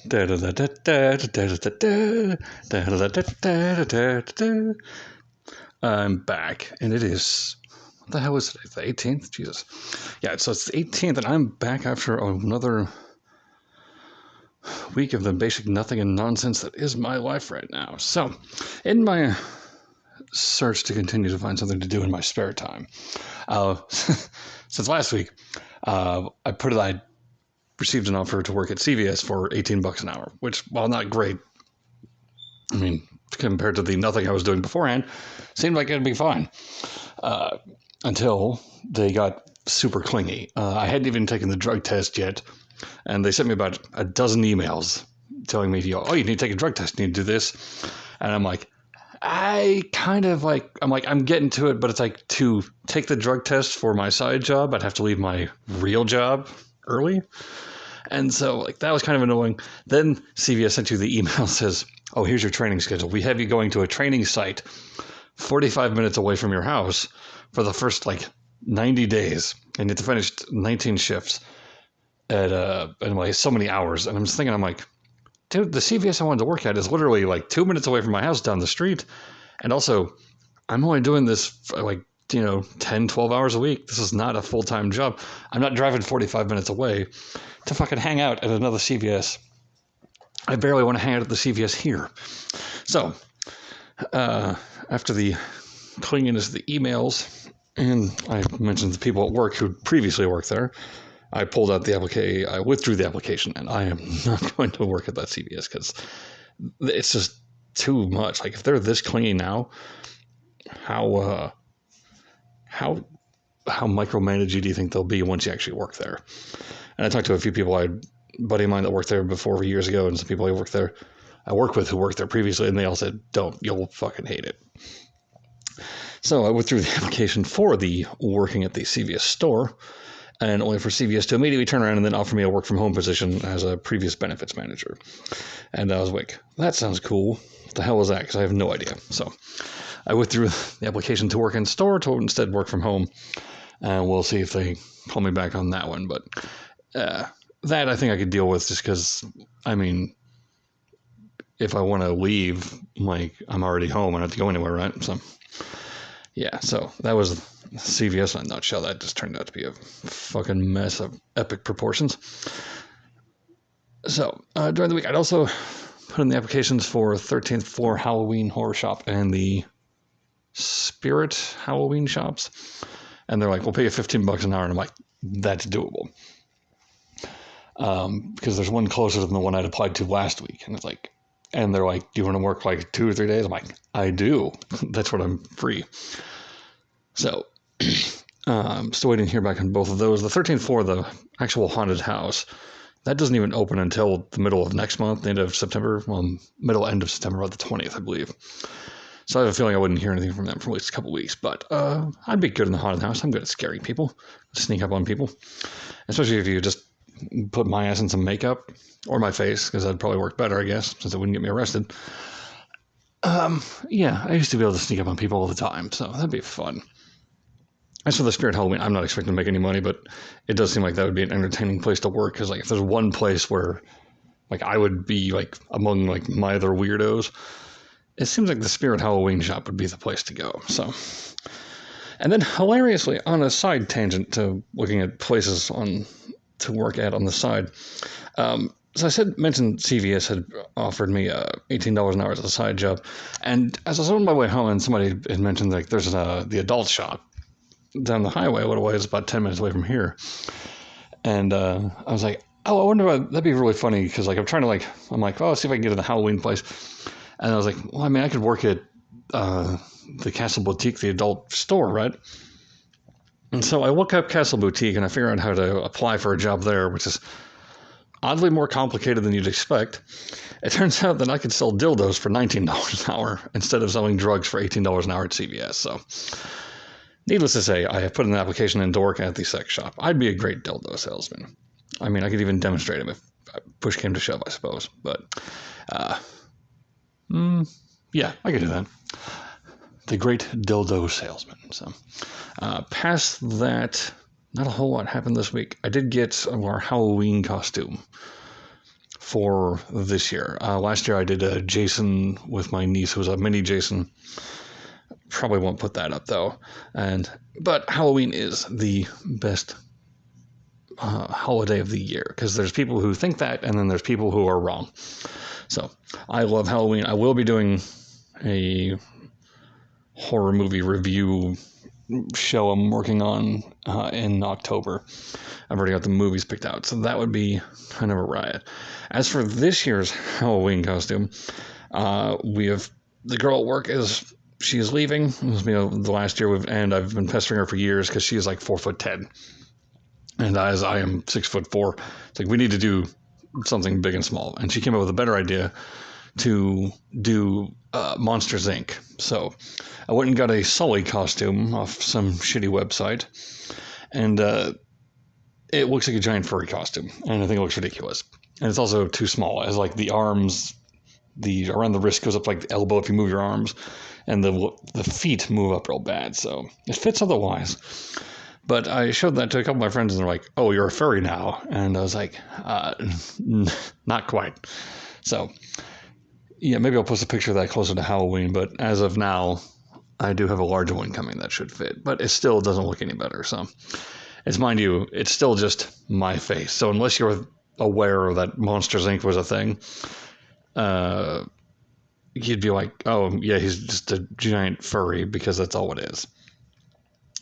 I'm back, and it is... What the hell is today? The 18th? Jesus. Yeah, so it's the 18th, and I'm back after another week of the basic nothing and nonsense that is my life right now. So, in my search to continue to find something to do in my spare time, since last week, I received an offer to work at CVS for $18 an hour, which, while not great, I mean, compared to the nothing I was doing beforehand, seemed like it'd be fine. Until they got super clingy. I hadn't even taken the drug test yet, and they sent me about a dozen emails telling me, you need to take a drug test, you need to do this. And I'm like, I'm getting to it, but it's like, to take the drug test for my side job, I'd have to leave my real job early. And so, that was kind of annoying. Then CVS sent you the email that says, here's your training schedule. We have you going to a training site 45 minutes away from your house for the first 90 days, and you have to finish 19 shifts at so many hours. And I'm just thinking, I'm like, dude, the CVS I wanted to work at is literally 2 minutes away from my house down the street. And also, I'm only doing this for 10, 12 hours a week. This is not a full-time job. I'm not driving 45 minutes away to fucking hang out at another CVS. I barely want to hang out at the CVS here. So, after the clinginess of the emails, and I mentioned the people at work who previously worked there, I pulled out the application. I withdrew the application, and I am not going to work at that CVS because it's just too much. If they're this clingy now, how micromanagey do you think they'll be once you actually work there? And I talked to a few people, a buddy of mine that worked there before years ago, and some people I work with who worked there previously, and they all said, "Don't, you'll fucking hate it." So I withdrew the application for the working at the CVS store, and only for CVS to immediately turn around and then offer me a work-from-home position as a previous benefits manager. And I was like, that sounds cool. What the hell was that? Because I have no idea. So I withdrew the application to work in store to instead work from home, and we'll see if they call me back on that one. But that I think I could deal with, just because, if I want to leave, I'm already home. I don't have to go anywhere, right? So, yeah, so that was CVS in a nutshell. That just turned out to be a fucking mess of epic proportions. So, during the week, I'd also put in the applications for 13th Floor Halloween Horror Shop and the Spirit Halloween shops. And they're like, we'll pay you $15 an hour. And I'm like, that's doable. Because there's one closer than the one I'd applied to last week. And it's like, and they're like, do you want to work 2 or 3 days? I'm like, I do. That's what I'm free. So, I'm still waiting to hear back on both of those. The 13th floor, the actual haunted house, that doesn't even open until the middle of next month, the end of September. Well, end of September, about the 20th, I believe. So I have a feeling I wouldn't hear anything from them for at least a couple weeks. But I'd be good in the haunted house. I'm good at scaring people, sneak up on people. Especially if you just put my ass in some makeup, or my face, because that'd probably work better, I guess, since it wouldn't get me arrested. Yeah, I used to be able to sneak up on people all the time, so that'd be fun. As for the Spirit Halloween, I'm not expecting to make any money, but it does seem like that would be an entertaining place to work, because if there's one place where I would be among my other weirdos, it seems like the Spirit Halloween shop would be the place to go. So, and then hilariously, on a side tangent to looking at places to work at on the side, so I mentioned CVS had offered me $18 an hour as a side job, and as I was on my way home, and somebody had mentioned there's the adult shop down the highway a little ways, about 10 minutes away from here, and I was like, I wonder if that'd be really funny, because I'm trying to I'm like, see if I can get in the Halloween place, and I was like, well, I could work at the Castle Boutique, the adult store, right? And so I look up Castle Boutique, and I figure out how to apply for a job there, which is oddly more complicated than you'd expect. It turns out that I could sell dildos for $19 an hour instead of selling drugs for $18 an hour at CVS. So, needless to say, I have put an application in to work at the sex shop. I'd be a great dildo salesman. I could even demonstrate them if push came to shove, I suppose. But, yeah, I could do that. The great dildo salesman. So, past that, not a whole lot happened this week. I did get our Halloween costume for this year. Last year I did a Jason with my niece. It was a mini Jason. Probably won't put that up though. But Halloween is the best holiday of the year, because there's people who think that, and then there's people who are wrong. So I love Halloween. I will be doing a horror movie review show I'm working on in October. I've already got the movies picked out, so that would be kind of a riot. As for this year's Halloween costume, we have the girl at work she is leaving. This will be the last year, and I've been pestering her for years because she is like 4'10", and as I am 6'4", it's like we need to do something big and small. And she came up with a better idea to do Monsters Inc. So I went and got a Sully costume off some shitty website, and it looks like a giant furry costume, and I think it looks ridiculous. And it's also too small, as like the arms, around the wrist goes up like the elbow if you move your arms, and the feet move up real bad. So it fits otherwise. But I showed that to a couple of my friends, and they're like, "Oh, you're a furry now," and I was like, "Not quite." So yeah, maybe I'll post a picture of that closer to Halloween. But as of now, I do have a larger one coming that should fit, but it still doesn't look any better. So mind you, it's still just my face. So unless you're aware that Monsters Inc. was a thing, you'd be like, "Oh yeah, he's just a giant furry," because that's all it is.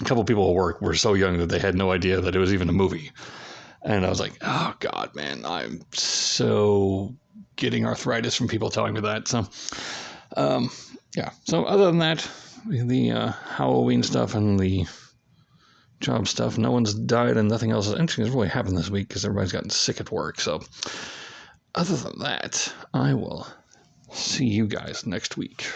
A couple people at work were so young that they had no idea that it was even a movie. And I was like, oh, God, man, I'm so getting arthritis from people telling me that. So, yeah. So other than that, the Halloween stuff and the job stuff, no one's died and nothing else interesting has really happened this week because everybody's gotten sick at work. So other than that, I will see you guys next week.